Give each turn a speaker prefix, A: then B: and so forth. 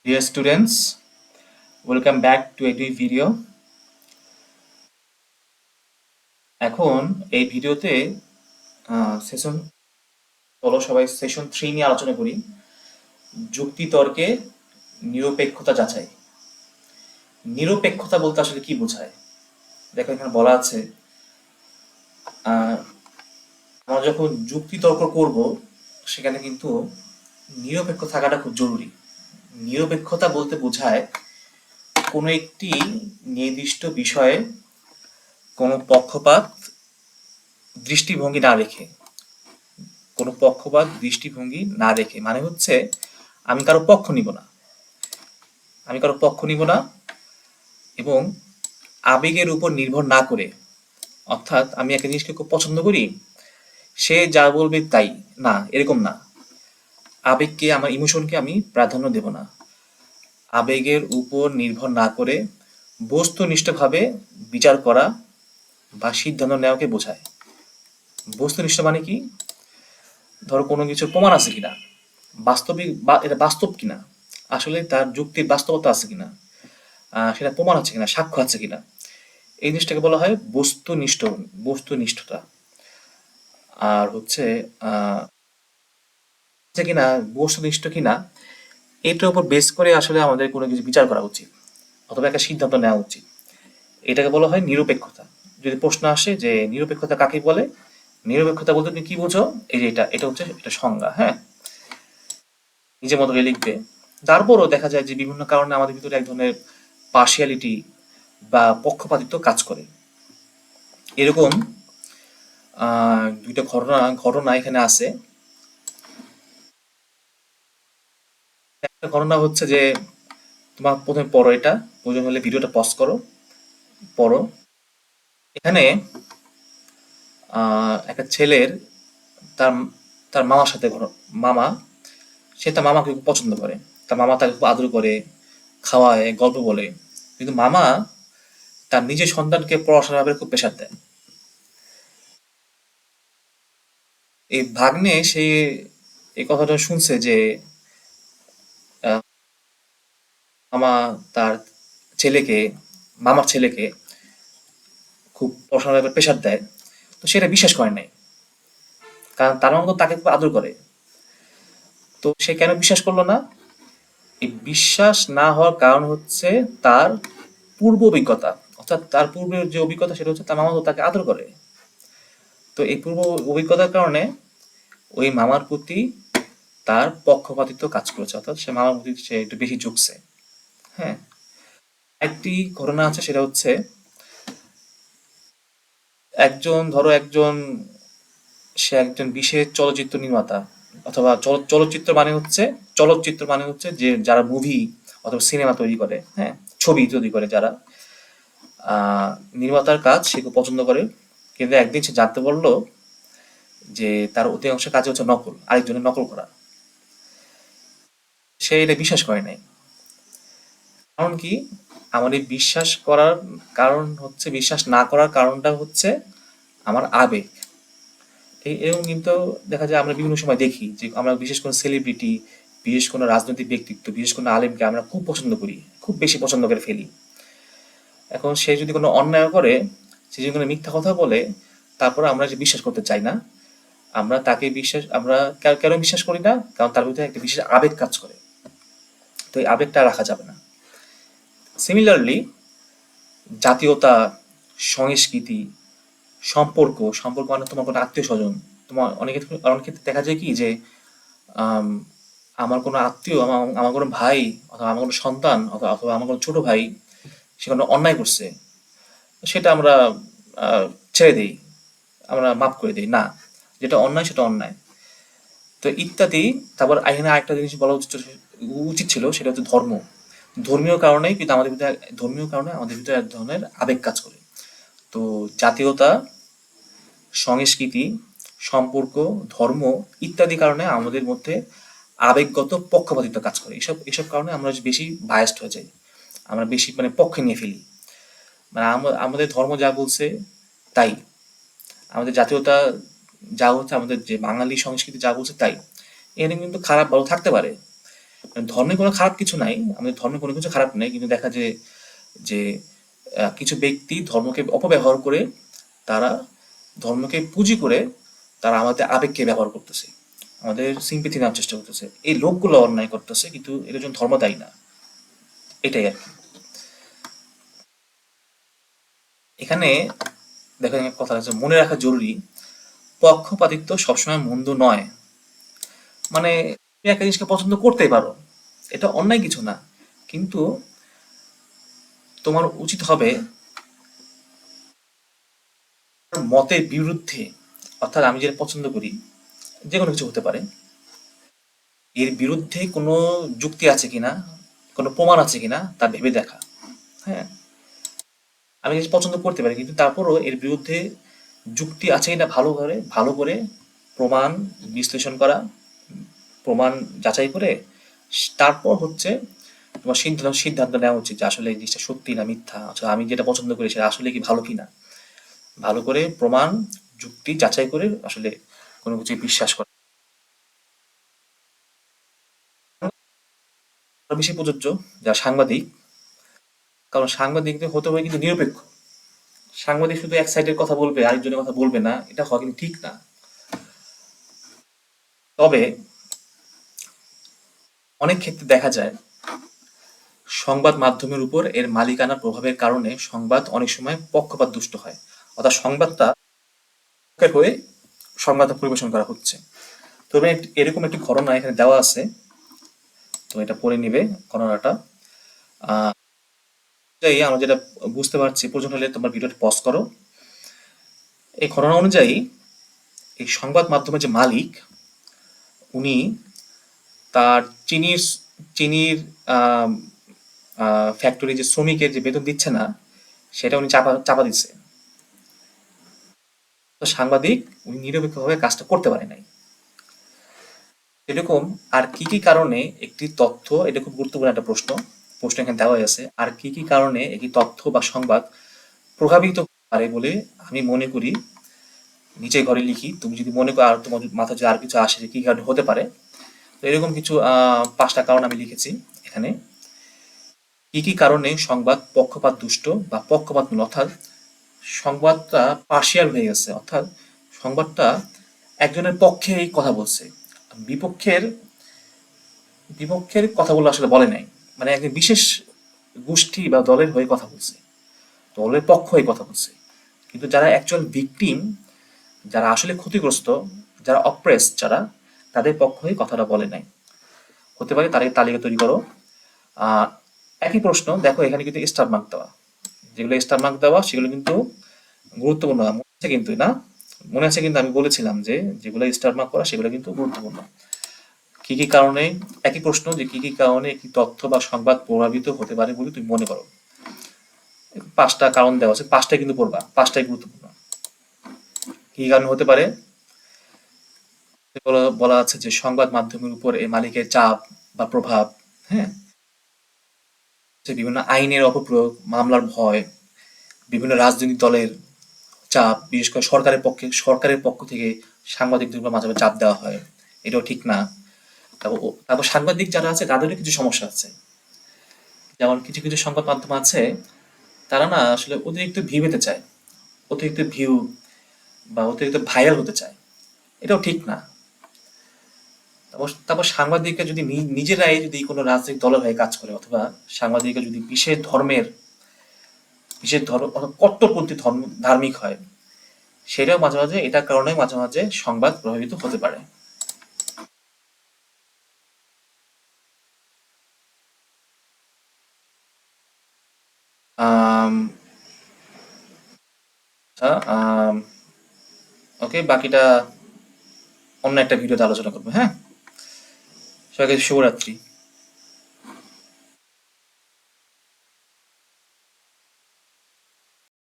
A: Dear students, welcome back to a new video. এখন এই ভিডিওতে সেশন চলো সবাই সেশন 3 নিয়ে আলোচনা করি। যুক্তিতর্কে নিরপেক্ষতা যাচাই। নিরপেক্ষতা বলতে আসলে কি বোঝায়? দেখো এখানে বলা আছে আমরা যখন যুক্তিতর্ক করব সেখানে কিন্তু নিরপেক্ষ থাকাটা খুব জরুরি। নিরপেক্ষতা বলতে বোঝায় কোনো একটি নির্দিষ্ট বিষয়ে কোনো পক্ষপাত দৃষ্টিভঙ্গি না রেখে কোনো পক্ষপাত দৃষ্টিভঙ্গি না রেখে মানে হচ্ছে আমি কারো পক্ষ নিব না এবং আবেগের উপর নির্ভর না করে, অর্থাৎ আমি একটা জিনিসকে খুব পছন্দ করি, সে যা বলবে তাই না, এরকম না। আবেগকে, আমার ইমোশনকে আমি প্রাধান্য দেব না। আবেগের উপর নির্ভর না করে বস্তুনিষ্ঠভাবে বিচার করা বা সিদ্ধান্ত নেওয়াকে বোঝায়। বস্তুনিষ্ঠ মানে কি? ধরো কোনো কিছুর প্রমাণ আছে কিনা, বাস্তবিক বা এটা বাস্তব কিনা, আসলে তার যুক্তির বাস্তবতা আছে কিনা, সেটা প্রমাণ আছে কিনা, সাক্ষ্য আছে কিনা, এই জিনিসটাকে বলা হয় বস্তুনিষ্ঠতা। আর হচ্ছে যে কিনা বস্তুনিষ্ঠ কিনা, এটার উপর বেস করে আসলে আমাদের কোনো কিছু বিচার করা উচিত অথবা একটা সিদ্ধান্ত নেওয়া উচিত। এটাকে বলা হয় নিরপেক্ষতা। যদি প্রশ্ন আসে যে নিরপেক্ষতা কাকে বলে, নিরপেক্ষতা বলতে তুমি কি বোঝো, এই যে এটা এটা হচ্ছে এটা সংজ্ঞা। হ্যাঁ, নিজের মতো করে লিখবে। তারপরও দেখা যায় যে বিভিন্ন কারণে আমাদের ভিতরে এক ধরনের পার্শিয়ালিটি বা পক্ষপাতিত্ব কাজ করে। এরকম দুইটা ঘটনা এখানে আছে। একটা ঘটনা হচ্ছে যে, তোমার প্রথমে পড়ো, এটা প্রয়োজন হলে ভিডিওটা পজ করো, পড়ো। এখানে একটা ছেলের তার তার মামার সাথে মামা, সে তার মামাকে খুব পছন্দ করে। তার মামা তাকে খুব আদর করে, খাওয়ায়, গল্প বলে। কিন্তু মামা তার নিজের সন্তানকে পড়াশোনার ব্যাপারে খুব প্রেশার দেয়। এই ভাগ্নে সে এই কথাটা শুনছে যে আহ, মামা তার ছেলেকে মামার ছেলেকে খুব পড়াশোনার ব্যাপারে প্রেশার দেয়। তো সেটা বিশ্বাস করে নাই, কারণ তার মামা তো তাকে খুব আদর করে। তো সে কেন বিশ্বাস করলো না? এই বিশ্বাস না হওয়ার কারণ হচ্ছে তার পূর্ব অভিজ্ঞতা, অর্থাৎ তার পূর্বের যে অভিজ্ঞতা সেটা হচ্ছে তার মামা তো তাকে আদর করে। তো এই পূর্ব অভিজ্ঞতার কারণে ওই মামার প্রতি তার পক্ষপাতিত্ব কাজ করেছে, অর্থাৎ সে মামার প্রতি সে একটু বেশি ঝুঁকছে। হ্যাঁ, একটি ঘটনা আছে, সেটা হচ্ছে একজন সে একজন বিশেষ চলচ্চিত্র নির্মাতা, অথবা চলচ্চিত্র মানে হচ্ছে যে যারা মুভি অথবা সিনেমা তৈরি করে, হ্যাঁ, ছবি তৈরি করে যারা, আহ নির্মাতার কাজ সে খুব পছন্দ করে। কিন্তু একদিন সে জানতে পারলো যে তার অধিকাংশ কাজ হচ্ছে নকল, আরেকজনের নকল করা। সে এটা বিশ্বাস করে নাই। কারণ কি? আমার এই বিশ্বাস করার কারণ হচ্ছে, বিশ্বাস না করার কারণটা হচ্ছে আমার আবেগ। এরকম কিন্তু দেখা যায় আমরা বিভিন্ন সময় দেখি যে আমরা বিশেষ কোনো সেলিব্রিটি, বিশেষ কোনো রাজনৈতিক ব্যক্তিত্ব, বিশেষ কোনো আলেমকে আমরা খুব পছন্দ করি, খুব বেশি পছন্দ করে ফেলি। এখন সে যদি কোনো অন্যায় করে, সে যদি কোনো মিথ্যা কথা বলে, তারপরে আমরা যে বিশ্বাস করতে চাই না। আমরা কেন বিশ্বাস করি না? কারণ তার ভিতরে একটা বিশেষ আবেগ কাজ করে। তো এই আবেগটা রাখা যাবে না। সিমিলারলি জাতীয়তা, সংস্কৃতি, সম্পর্ক মানে তোমার কোনো আত্মীয় স্বজন, তোমার অনেক ক্ষেত্রে দেখা যায় কি যে আম, আমার কোনো আত্মীয়, আমার কোনো ভাই, অথবা আমার কোনো সন্তান, অথবা আমার কোনো ছোট ভাই, সে কোনো অন্যায় করছে, সেটা আমরা আহ, ছেড়ে দিই, আমরা মাফ করে দিই না, যেটা অন্যায় সেটা অন্যায়। তো ইত্যাদি। তারপর এখানে আরেকটা জিনিস বলা উচিত ছিল, সেটা হচ্ছে ধর্ম। ধর্মীয় কারণেই কিন্তু ধর্মীয় কারণে আমাদের ভিতরে এক ধরনের আবেগ কাজ করে। তো জাতীয়তা, সংস্কৃতি, সম্পর্ক, ধর্ম ইত্যাদি কারণে আমাদের মধ্যে আবেগগত পক্ষপাতিত্ব কাজ করে। এসব এসব কারণে আমরা বেশি বায়াসড হয়ে যাই, আমরা বেশি মানে পক্ষে নিয়ে ফেলি। মানে আমাদের ধর্ম যা বলছে তাই, আমাদের জাতীয়তা যা হচ্ছে, আমাদের যে বাঙালি সংস্কৃতি যা বলছে তাই। এখানে কিন্তু খারাপ ভালো থাকতে পারে, ধর্মে কোনো খারাপ কিছু নাই, আমাদের ধর্মে কোনো কিছু খারাপ নেই, কিন্তু দেখা যায় যে কিছু ব্যক্তি ধর্মকে অপব্যবহার করে, তারা ধর্মকে পুঁজি করে তারা আমাদের আবেগকে ব্যবহার করতেছে, আমাদের সিম্পেথি নেওয়ার চেষ্টা করতেছে। এই লোকগুলো অন্যায় করতেছে, কিন্তু এর জন্য ধর্ম দায়ী না। এটাই আর কি। এখানে দেখেন একটা কথা আছে, মনে রাখা জরুরি, পক্ষপাতিত্ব সবসময় মন্দ নয়। মানে তুমি একটা জিনিসকে পছন্দ করতেই পারো, এটা অন্যায় কিছু না, কিন্তু তোমার উচিত হবে মতের বিরুদ্ধে, অর্থাৎ আমি যেটা পছন্দ করি, যে কোনো কিছু হতে পারে, এর বিরুদ্ধে কোনো যুক্তি আছে কিনা, কোনো প্রমাণ আছে কিনা তা ভেবে দেখা। হ্যাঁ, আমি কিছু পছন্দ করতে পারি, কিন্তু তারপরও এর বিরুদ্ধে যুক্তি আছে কিনা ভালো করে প্রমাণ বিশ্লেষণ করা, প্রমাণ যাচাই করে তারপর হচ্ছে তোমার সিদ্ধান্ত সিদ্ধান্ত নেওয়া উচিত যে আসলে এই জিনিসটা সত্যি না মিথ্যা, আচ্ছা আমি যেটা পছন্দ করি সেটা আসলে কি ভালো কিনা। ভালো করে প্রমাণ যুক্তি যাচাই করে আসলে কোনো কিছু বিশ্বাস করা আরো বেশি প্রযোজ্য যারা সাংবাদিক। কারণ সাংবাদিকদের হতে হবে কিন্তু নিরপেক্ষ। সাংবাদিক শুধু এক সাইডের কথা বলবে, আরেকজনের কথা বলবে না, এটা হওয়া কিন্তু ঠিক না। তবে অনেক ক্ষেত্রে দেখা যায় সংবাদ মাধ্যমের উপর এর মালিকানার প্রভাবের কারণে সংবাদ অনেক সময় পক্ষপাত দুষ্ট হয়, অর্থাৎ সংবাদটা পক্ষের হয়ে সংবাদ পরিবেশন করা হচ্ছে। তবে এরকম একটি ঘটনা এখানে দেওয়া আছে, তো এটা পড়ে নিবে ঘটনাটা। আমরা যেটা বুঝতে পারছি, প্রয়োজন হলে তোমার ভিডিওটা পজ করো। এই ঘটনা অনুযায়ী এই সংবাদ মাধ্যমের যে মালিক, উনি তার চিনির ফ্যাক্টরি যে শ্রমিকের যে বেতন দিচ্ছে না, সেটা উনি চাপা চাপা দিচ্ছে। তো সাংবাদিক উনি নিরপেক্ষভাবে কাজটা করতে পারে নাই। এরকম আর কি কি কারণে একটি তথ্য, এটা খুব গুরুত্বপূর্ণ একটা প্রশ্ন এখানে দেওয়া আছে, আর কি কি কারণে একটি তথ্য বা সংবাদ প্রভাবিত হতে পারে বলে আমি মনে করি। নিচে ঘরে লিখি, তুমি যদি মনে করো আর তোমার মাথায় যদি আর কিছু আসে যে কি কারণে হতে পারে, তো এরকম কিছু 5টা কারণ আমি লিখেছি এখানে। কি কি কারণে সংবাদ পক্ষপাত দুষ্ট বা পক্ষপাতমূলক, অর্থাৎ সংবাদটা পার্শিয়াল হয়ে গেছে, অর্থাৎ সংবাদটা একজনের পক্ষেই কথা বলছে, বিপক্ষের বিপক্ষের কথাগুলো আসলে বলে নাই। মানে একজন বিশেষ গোষ্ঠী বা দলের হয়ে কথা বলছে, দলের পক্ষ হয়ে কথা বলছে, কিন্তু যারা অ্যাকচুয়াল ভিকটিম, যারা আসলে ক্ষতিগ্রস্ত, যারা অপ্রেস, যারা তাদের পক্ষ হয়ে কথাটা বলে নাই। হতে পারে, তার এই তালিকা তৈরি করো। আহ একই প্রশ্ন দেখো, এখানে কিন্তু স্টার মার্ক দেওয়া, যেগুলো স্টার মার্ক দেওয়া সেগুলো কিন্তু গুরুত্বপূর্ণ না। মনে আছে কিন্তু না, মনে আছে কিন্তু আমি বলেছিলাম যে যেগুলো স্টার মার্ক করা সেগুলো কিন্তু গুরুত্বপূর্ণ। কি কি কারণে, একই প্রশ্ন যে কি কি কারণে একটি তথ্য বা সংবাদ প্রভাবিত হতে পারে বলে তুমি মনে করো। 5টা কারণ দেওয়া আছে, 5টাই কিন্তু পড়বা, 5টাই গুরুত্বপূর্ণ। কি কারণে হতে পারে, বলা আছে যে সংবাদ মাধ্যমের উপর এই মালিকের চাপ বা প্রভাব। হ্যাঁ, যে বিভিন্ন আইনের অপপ্রয়োগ, মামলার ভয়, বিভিন্ন রাজনৈতিক দলের চাপ, বিশেষ করে সরকারের পক্ষ থেকে সাংবাদিকদের উপর মাঝে মাঝে চাপ দেওয়া হয়, এটাও ঠিক না। তারপর সাংবাদিক যারা আছে তাদেরও কিছু সমস্যা আছে, যেমন কিছু কিছু সংবাদ মাধ্যম আছে, তারা না আসলে অতিরিক্ত ভিউ পেতে চায়, অতিরিক্ত ভিউ বা অতিরিক্ত ভাইরাল হতে চায়, এটাও ঠিক না। তারপর সাংবাদিকরা যদি নিজেরাই যদি কোনো রাজনৈতিক দলের হয়ে কাজ করে, অথবা সাংবাদিকরা যদি বিশেষ ধর্ম অথবা কট্টরপন্থী ধার্মিক হয়, সেটাও মাঝে মাঝে, এটার কারণে মাঝে মাঝে সংবাদ প্রভাবিত হতে পারে। আম, আচ্ছা, ওকে, বাকিটা অন্য একটা ভিডিওতে আলোচনা করবো। হ্যাঁ, সবাইকে শুভরাত্রি।